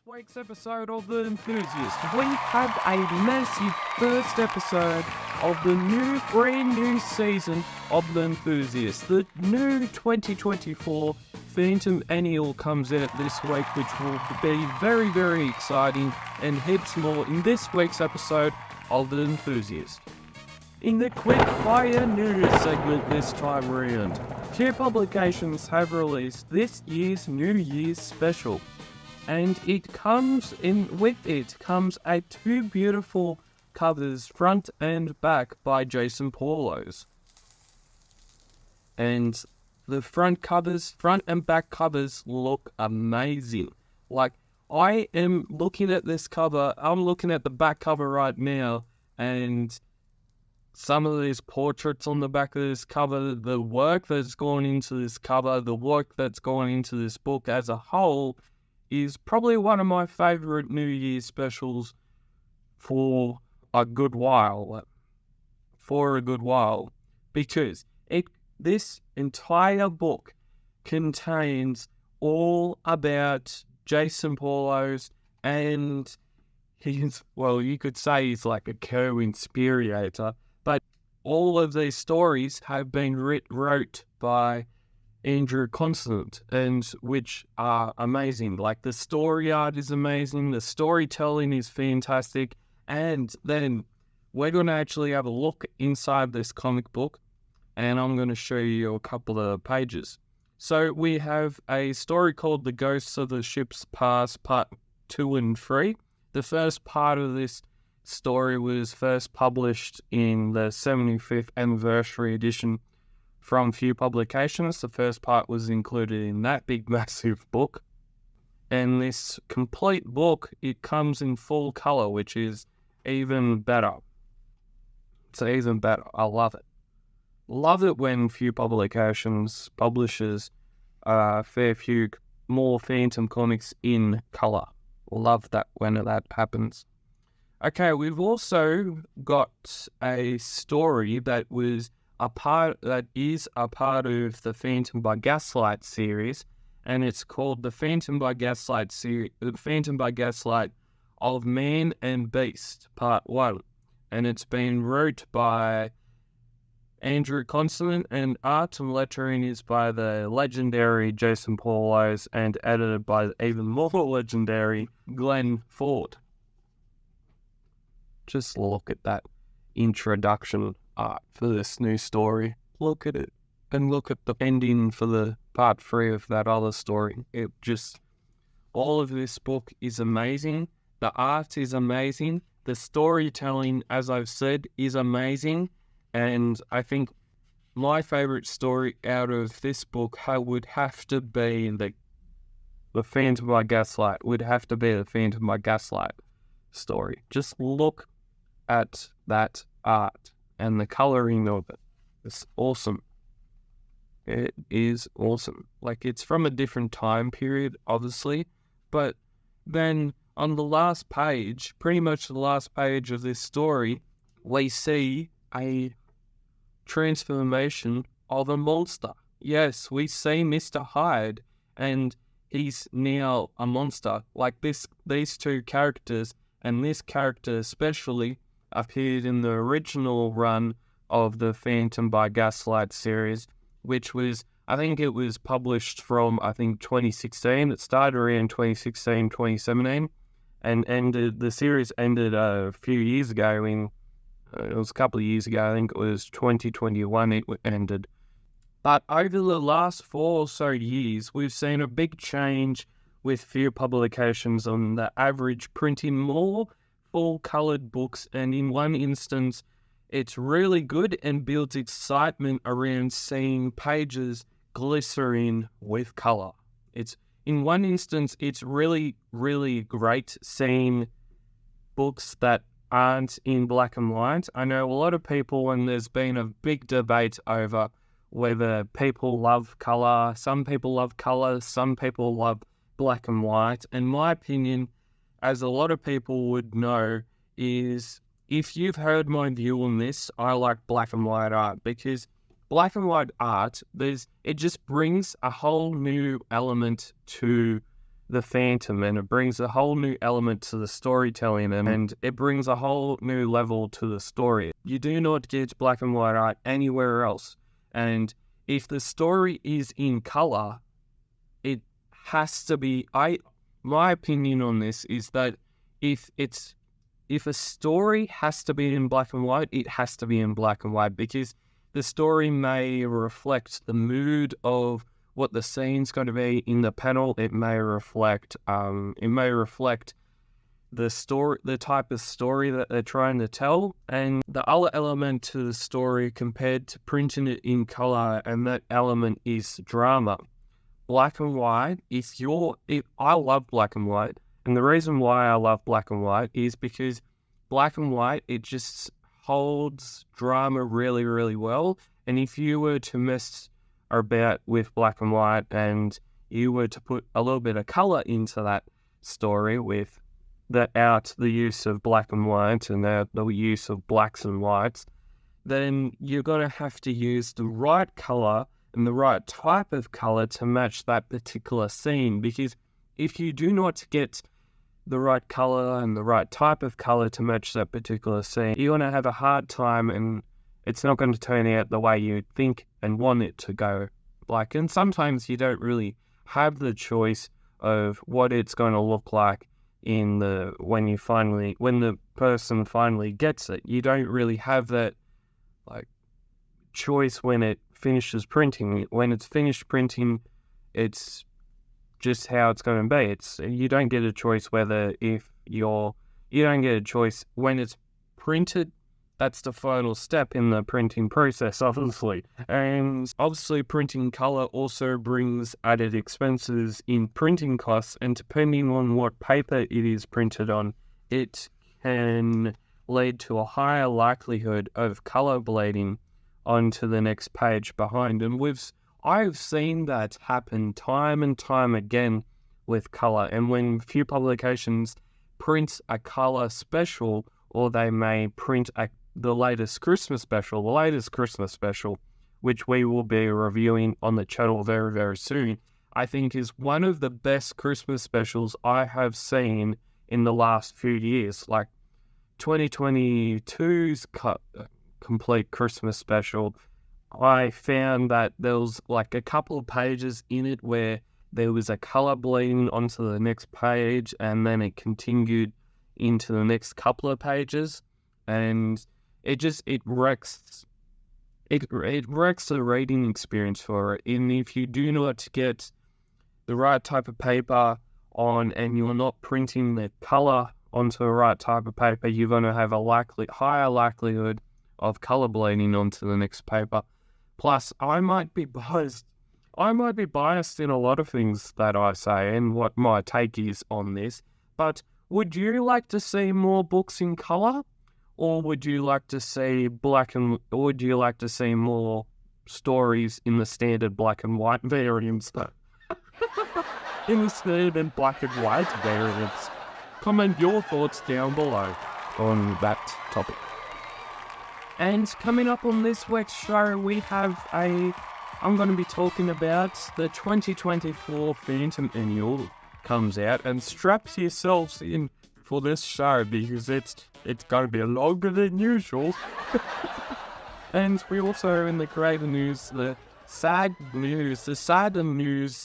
week's episode of The Enthusiast, we have a massive first episode of the brand new season of The Enthusiast. The new 2024 Phantom Annual comes out this week, which will be very, very exciting, and heaps more in this week's episode of The Enthusiast. In the quick fire news segment this time round, Frew Publications have released this year's New Year's special. And with it comes two beautiful covers, front and back, by Jason Paulos. And the front and back covers look amazing. Like, I am looking at this cover, I'm looking at the back cover right now, and some of these portraits on the back of this cover, the work that's gone into this cover, the work that's gone into this book as a whole, is probably one of my favourite New Year's specials for a good while. Because this entire book contains all about Jason Paulos, and you could say he's like a co-inspirator, but all of these stories have been wrote by Andrew Constant, and which are amazing. Like, the story art is amazing, the storytelling is fantastic, and then we're going to actually have a look inside this comic book, and I'm going to show you a couple of pages. So we have a story called The Ghosts of the Ship's Past, Part 2 and 3. The first part of this story was first published in the 75th anniversary edition from Frew Publications. The first part was included in that big massive book. And this complete book, it comes in full colour, which is even better. It's even better. I love it. Love it when Frew Publications publishes a fair few more Phantom comics in colour. Love that when that happens. Okay, we've also got a story that is a part of the Phantom by Gaslight series, and it's called the Phantom by Gaslight of Man and Beast, Part 1. And it's been wrote by Andrew Constant, and art and lettering is by the legendary Jason Paulos, and edited by the even more legendary Glenn Ford. Just look at that introduction art for this new story. Look at it, and look at the ending for the part 3 of that other story. All of this book is amazing. The art is amazing. The storytelling, as I've said, is amazing. And I think my favourite story out of this book would have to be the Phantom by Gaslight. Would have to be the Phantom by Gaslight story. Just look at that art and the colouring of it. It's awesome. It is awesome. Like, it's from a different time period, obviously, but then on the last page, pretty much the last page of this story, we see a transformation of a monster. Yes, we see Mr. Hyde, and he's now a monster. Like, these two characters, and this character especially, appeared in the original run of the Phantom by Gaslight series, which was, I think it was published from, 2016. It started around 2016, 2017, and the series ended a few years ago it was a couple of years ago, I think it was 2021 it ended. But over the last 4 or so years, we've seen a big change with Frew Publications on the average printing more full-coloured books, and in one instance, it's really good and builds excitement around seeing pages glistering with colour. In one instance, it's really, really great seeing books that aren't in black and white. I know a lot of people, and there's been a big debate over whether people love colour. Some people love colour, some people love black and white. And my opinion, as a lot of people would know, is if you've heard my view on this, I like black and white art, because black and white art, it just brings a whole new element to the Phantom, and it brings a whole new element to the storytelling, and it brings a whole new level to the story. You do not get black and white art anywhere else, and if the story is in color, it has to be. My opinion on this is that if a story has to be in black and white, it has to be in black and white, because the story may reflect the mood of what the scene's going to be in the panel. It may reflect the story, the type of story that they're trying to tell, and the other element to the story compared to printing it in color, and that element is drama. Black and white, I love black and white, and the reason why I love black and white is because black and white, it just holds drama really, really well. And if you were to mess about with black and white and you were to put a little bit of color into that story without the use of black and white and the use of blacks and whites, then you're going to have to use the right color and the right type of color to match that particular scene. Because if you do not get the right color and the right type of color to match that particular scene, you're going to have a hard time, and it's not going to turn out the way you think and want it to go. And sometimes you don't really have the choice of what it's going to look like when the person finally gets it. You don't really have that choice when it finishes printing. When it's finished printing, it's just how it's going to be. You don't get a choice you don't get a choice when it's printed. That's the final step in the printing process, obviously. And obviously printing color also brings added expenses in printing costs, and depending on what paper it is printed on, it can lead to a higher likelihood of color bleeding onto the next page behind. And I've seen that happen time and time again with color. And when Frew Publications prints a color special, or they may print the latest Christmas special, which we will be reviewing on the channel very, very soon, I think is one of the best Christmas specials I have seen in the last few years. Like 2022's complete Christmas special, I found that there was like a couple of pages in it where there was a color bleeding onto the next page, and then it continued into the next couple of pages, and it wrecks the reading experience for it. And if you do not get the right type of paper on, and you're not printing the color onto the right type of paper, you're going to have a higher likelihood of color bleeding onto the next paper. Plus, I might be biased in a lot of things that I say and what my take is on this, but would you like to see more books in color? Or would you like to see more stories in the standard black and white variants? In the standard black and white variants. Comment your thoughts down below on that topic. And coming up on this week's show, I'm going to be talking about the 2024 Phantom Annual comes out, and strap yourselves in for this show because it's going to be longer than usual. And we also, in the greater news, the sad news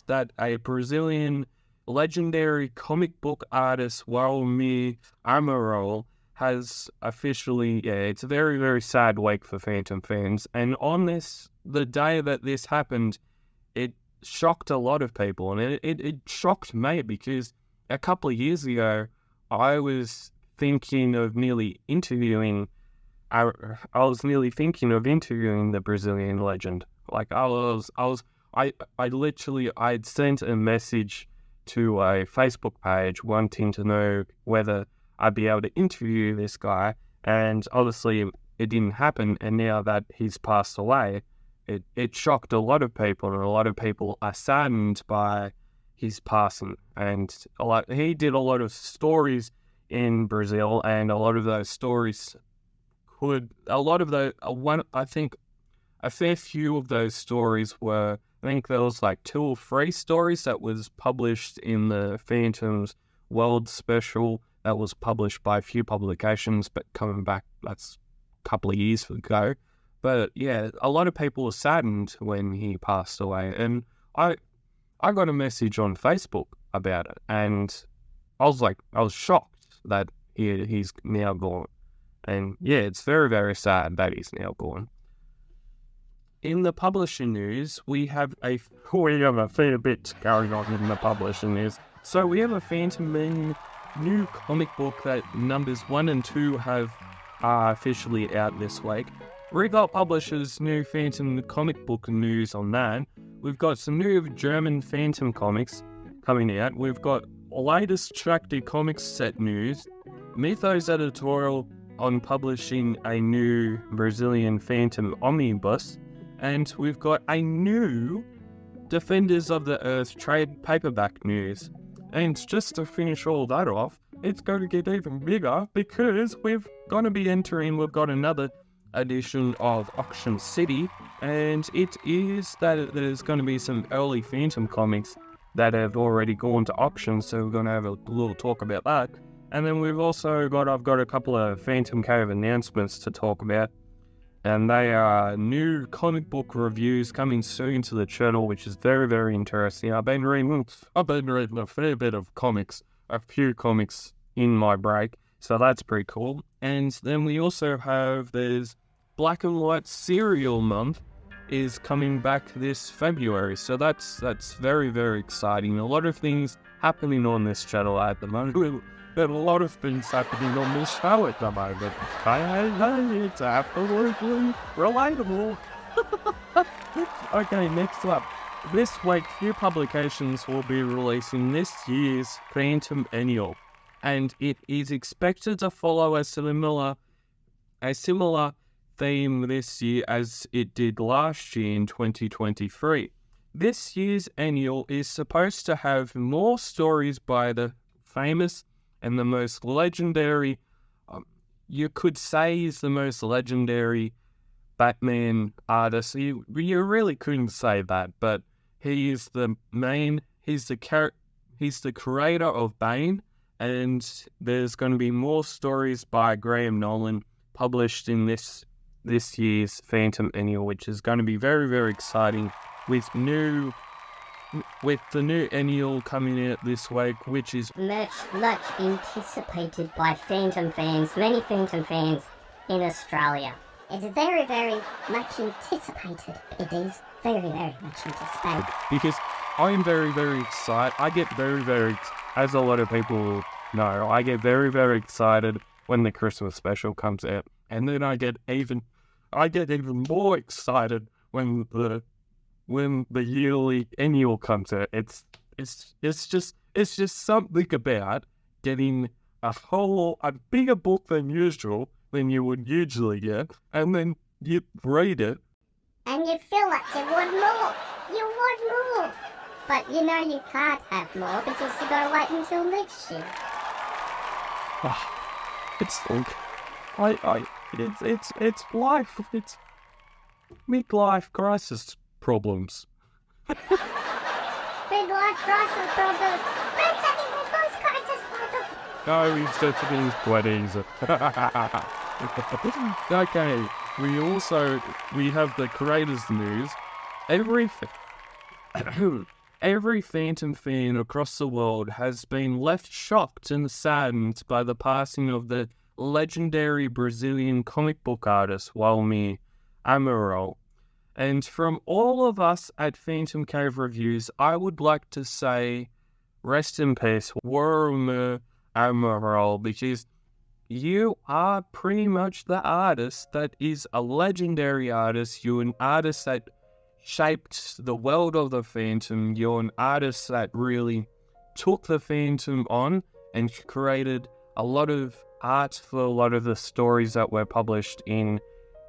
that a Brazilian legendary comic book artist, Walmir Amaral, has officially, it's a very, very sad week for Phantom fans. And on the day that this happened, it shocked a lot of people. And it shocked me because a couple of years ago, I was thinking of nearly interviewing the Brazilian legend. Like I'd sent a message to a Facebook page wanting to know whether I'd be able to interview this guy, and obviously it didn't happen. And now that he's passed away, it shocked a lot of people, and a lot of people are saddened by his passing. And he did a lot of stories in Brazil, and a lot of those stories I think a fair few of those stories were think there was like 2 or 3 stories that was published in the Phantom's World Special that was published by Frew Publications, but coming back, that's a couple of years ago. But yeah, a lot of people were saddened when he passed away, and I got a message on Facebook about it, and I was shocked that he's now gone. And yeah, it's very, very sad that he's now gone. In the publishing news, we have a fair bit going on in the publishing news. So we have a Phantom Man new comic book that numbers 1 and 2 are officially out this week. Regal publishes new Phantom comic book news on that. We've got some new German Phantom comics coming out. We've got latest Tractor Comics set news. Mythos editorial on publishing a new Brazilian Phantom omnibus. And we've got a new Defenders of the Earth trade paperback news. And just to finish all that off, it's going to get even bigger because we've got another edition of Auction City, and it is that there's going to be some early Phantom comics that have already gone to auction, so we're going to have a little talk about that. And then I've got a couple of Phantom Cave announcements to talk about, and they are new comic book reviews coming soon to the channel, which is very, very interesting. I've been reading a fair bit of comics, a few comics in my break, so that's pretty cool. And then we also have, there's Black and White Serial Month is coming back this February, so that's very, very exciting. A lot of things happening on this channel at the moment. There's a lot of things happening on this show at the moment. It's absolutely relatable. Okay, next up. This week, Frew Publications will be releasing this year's Phantom Annual, and it is expected to follow a similar theme this year as it did last year in 2023. This year's annual is supposed to have more stories by the famous and the most legendary, you could say is the most legendary Batman artist. You really couldn't say that, but he is he's the creator of Bane, and there's going to be more stories by Graham Nolan published in this year's Phantom Annual, which is going to be very, very exciting with the new annual coming out this week, which is much anticipated by Phantom fans, many Phantom fans in Australia. It's very, very much anticipated. It is very, very much anticipated. Because I am very, very excited. I get very, very, as a lot of people know, I get very, very excited when the Christmas special comes out, and then I get even more excited when the yearly annual comes out. It's just something about getting a bigger book than usual than you would usually get, and then you read it and you feel like you want more. You want more, but you know you can't have more because you gotta wait until next year. It's life. It's midlife crisis problems. Midlife crisis problems. We're taking midlife crisis problems. No, he's just being quite easy. Okay, we have the creators news. Every Phantom fan across the world has been left shocked and saddened by the passing of the legendary Brazilian comic book artist Walmir Amaral. And from all of us at Phantom Cave Reviews, I would like to say, rest in peace, Walmir Amaral, because you are pretty much the artist that is a legendary artist. You're an artist that shaped the world of the Phantom. You're an artist that really took the Phantom on and created a lot of art for a lot of the stories that were published in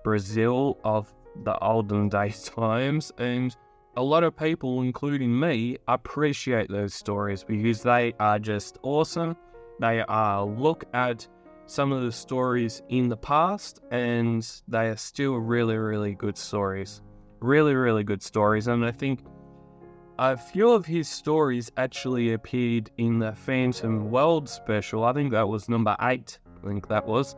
Brazil of the olden day times, and a lot of people, including me, appreciate those stories because they are just awesome. They are look at some of the stories in the past, and they are still really, really good stories. Really, really good stories. And I think a few of his stories actually appeared in the Phantom World special. I think that was number 8. I think that was.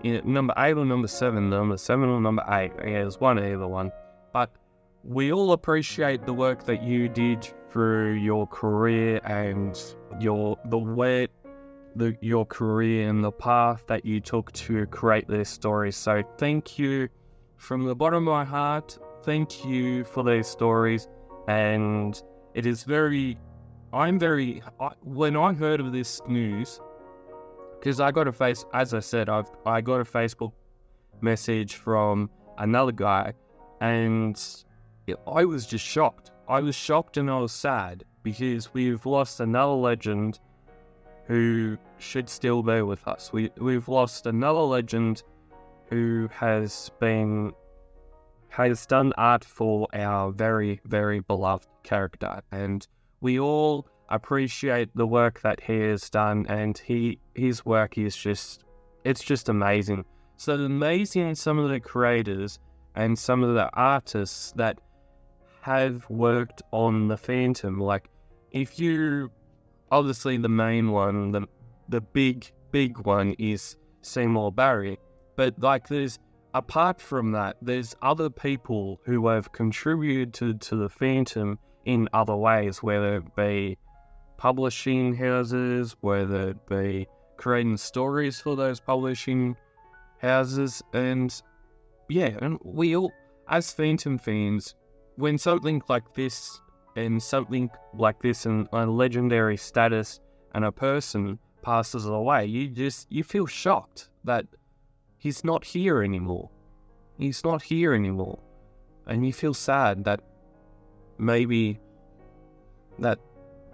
Number 8 or number 7. Number 7 or number 8. Yeah, it was one either one. But we all appreciate the work that you did through your career and your career and the path that you took to create this story. So thank you from the bottom of my heart. Thank you for these stories. And it is when I heard of this news, because I got a Facebook message from another guy, and I was just shocked. I was shocked and I was sad, because we've lost another legend who should still be with us. We've lost another legend who has done art for our very, very beloved character, and we all appreciate the work that he has done, and his work is just amazing. So amazing some of the creators and some of the artists that have worked on the Phantom. Like, if you, obviously the main one, the big one is Seymour Barry, but like apart from that, there's other people who have contributed to the Phantom in other ways, whether it be publishing houses, whether it be creating stories for those publishing houses, and we all, as Phantom fans, when something like this and a legendary status and a person passes away, you feel shocked that he's not here anymore. He's not here anymore. And you feel sad that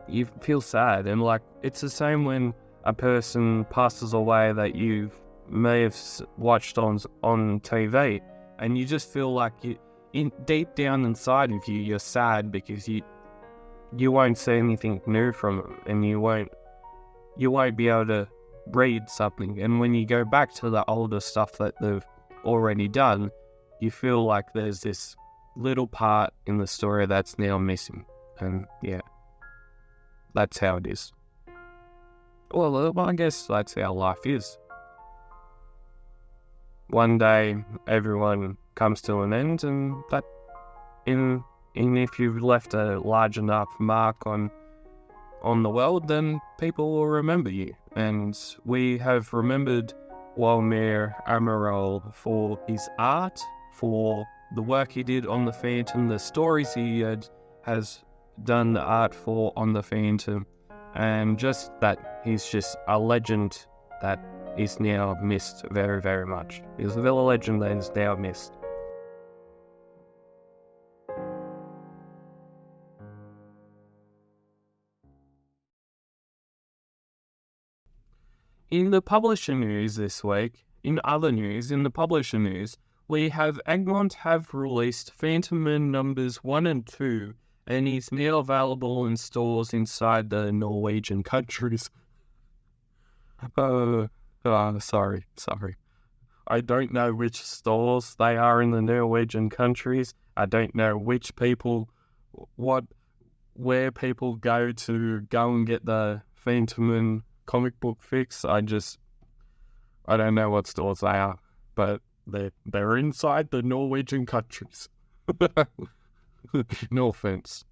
you feel sad. And like, it's the same when a person passes away that you may have watched on TV, and you just feel like deep down inside of you, you're sad because you won't see anything new from them, and you won't be able to read something. And when you go back to the older stuff that they've already done, you feel like there's this little part in the story that's now missing. And yeah, that's how it is. Well, I guess that's how life is. One day, everyone comes to an end, and if you've left a large enough mark on the world, then people will remember you. And we have remembered Walmir Amaral for his art, for the work he did on the Phantom, the stories he has done the art for on the Phantom, and just that he's just a legend that is now missed very, very much. He's a legend that is now missed. In the publisher news this week, in the publisher news, we have Egmont have released Phantom Man numbers 1 and 2, and is now available in stores inside the Norwegian countries. Sorry. I don't know which stores they are in the Norwegian countries. I don't know which people, where people go and get the Phantom Man comic book fix. I don't know what stores they are, but they're inside the Norwegian countries. No offense.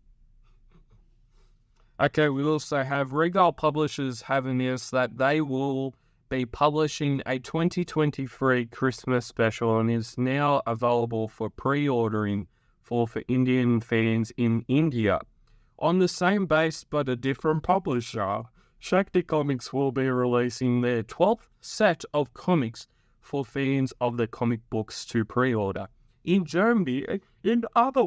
Okay, we also have Regal Publishers have announced that they will be publishing a 2023 Christmas special, and is now available for pre-ordering for Indian fans in India. On the same base but a different publisher, Shakti Comics will be releasing their 12th set of comics for fans of the comic books to pre-order. In Germany, in other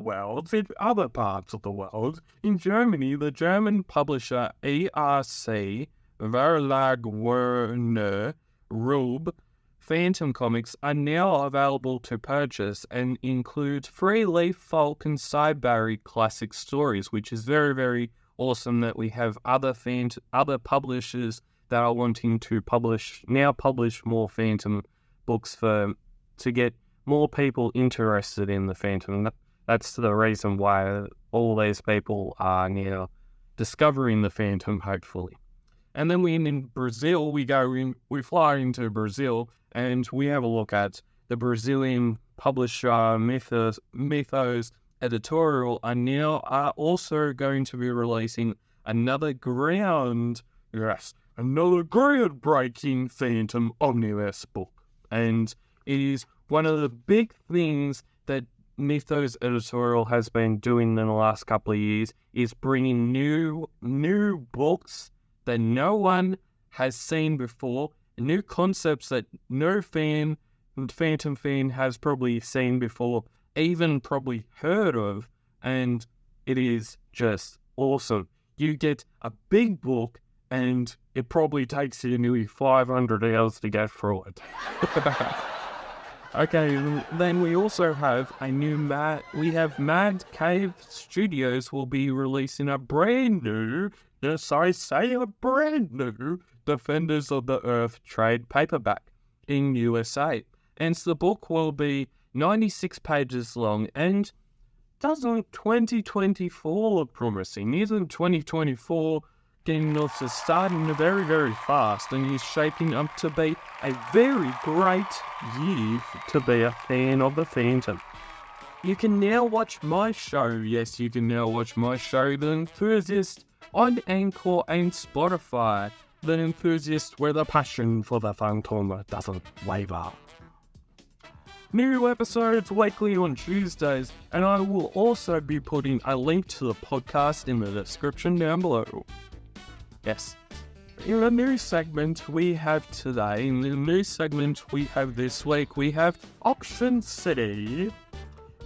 parts of the world, in Germany, the German publisher ERC Verlag Werner Rube Phantom comics are now available to purchase, and include 3 Leaf Falk and Cy Barry classic stories, which is very, very awesome that we have other publishers that are wanting to publish more Phantom books to get more people interested in the Phantom. That's the reason why all these people are now discovering the Phantom, hopefully. And then in Brazil, we fly into Brazil, and we have a look at the Brazilian publisher Mythos Editorial are also going to be releasing another groundbreaking Phantom Omnibus book. And it is one of the big things that Mythos Editorial has been doing in the last couple of years, is bringing new books that no one has seen before, new concepts that no Phantom fan has probably seen before, even probably heard of, and it is just awesome. You get a big book, and it probably takes you nearly 500 hours to get through it. Okay, then we also have a new Mad Cave Studios will be releasing a brand new, yes I say a brand new, Defenders of the Earth trade paperback in USA. And the book will be 96 pages long, and doesn't 2024 look promising? Isn't 2024 getting off to starting very, very fast, and is shaping up to be a very great year to be a fan of the Phantom? You can now watch my show, yes, you can now watch my show, The Enthusiast, on Anchor and Spotify. The Enthusiast, where the passion for the Phantom doesn't waver. New episodes weekly on Tuesdays, and I will also be putting a link to the podcast in the description down below. Yes. In the new segment we have today, this week, we have Auction City.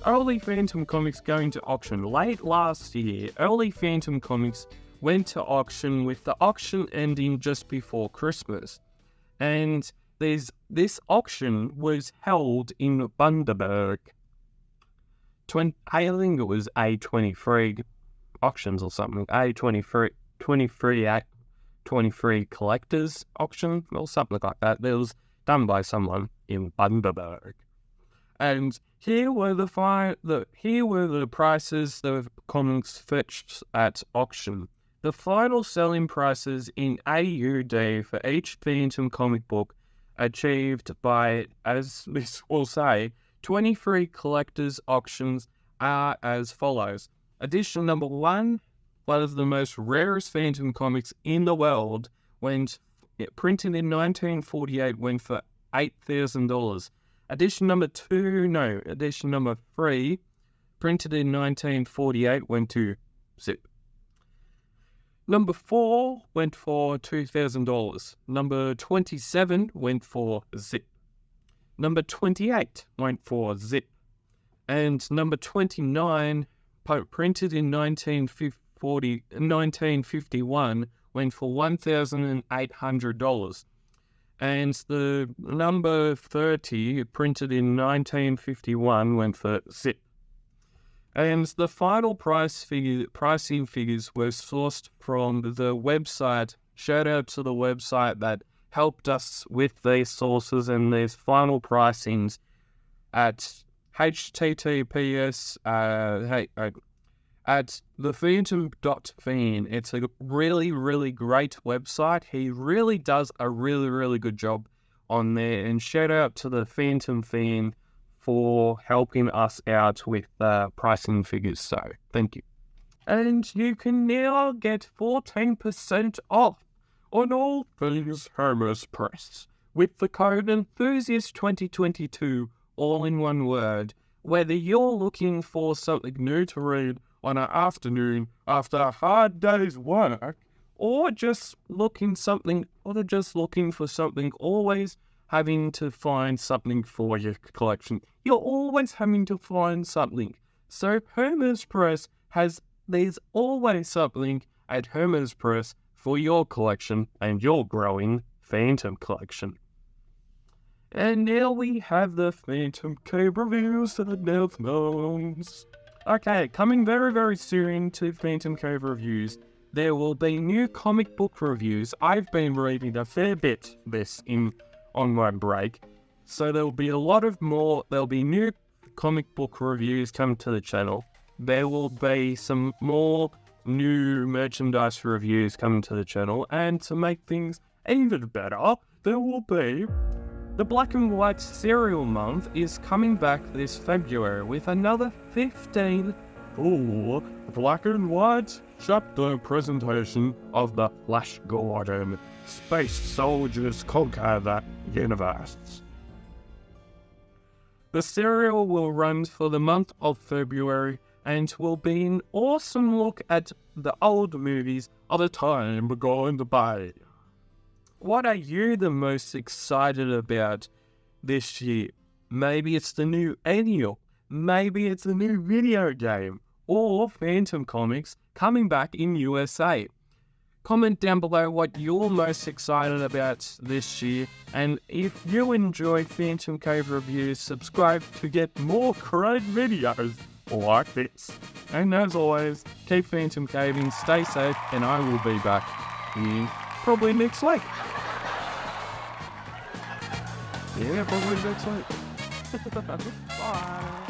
Early Phantom Comics going to auction. Late last year, early Phantom Comics went to auction, with the auction ending just before Christmas. And this auction was held in Bundaberg. I think it was A23 auctions or something. A23 collectors auction or something like that. It was done by someone in Bundaberg. And here were the prices the comics fetched at auction. The final selling prices in AUD for each Phantom comic book achieved by, as this will say, 23 collectors auctions are as follows. Edition number 1, one of the most rarest Phantom comics in the world, printed in 1948, went for $8,000. Edition number 3, printed in 1948, went to zip. Number 4 went for $2,000. Number 27 went for zip. Number 28 went for zip. And number 29, printed in 1951, went for $1,800. And the number 30, printed in 1951, went for zip. And the final pricing figures were sourced from the website. Shout out to the website that helped us with these sources and these final pricings at https at thephantom.fan. It's a really, really great website. He really does a really, really good job on there. And shout out to the Phantom fan for helping us out with pricing figures. So thank you. And you can now get 14% off on all things Hermes Press with the code Enthusiast2022, all in one word. Whether you're looking for something new to read on an afternoon after a hard day's work, or just looking for something, always having to find something for your collection. You're always having to find something. So Hermes Press there's always something at Hermes Press for your collection and your growing Phantom collection. And now we have the Phantom Cave reviews and announcements. Okay, coming very, very soon to Phantom Cave reviews, there will be new comic book reviews. I've been reading a fair bit on my break, so there'll be new comic book reviews coming to the channel. there will be some more new merchandise reviews coming to the channel, and to make things even better, there will be the Black and White Cereal Month is coming back this February with another 15 cool Black and White chapter presentation of the Flash Gordon Space Soldiers Conquer the Universe. The serial will run for the month of February and will be an awesome look at the old movies of the time gone by. What are you the most excited about this year? Maybe it's the new annual, maybe it's a new video game, or Phantom Comics coming back in USA. Comment down below what you're most excited about this year, and if you enjoy Phantom Cave reviews, subscribe to get more great videos like this. And as always, keep Phantom Caving, stay safe, and I will be back here probably next week. Yeah, probably next week. Bye.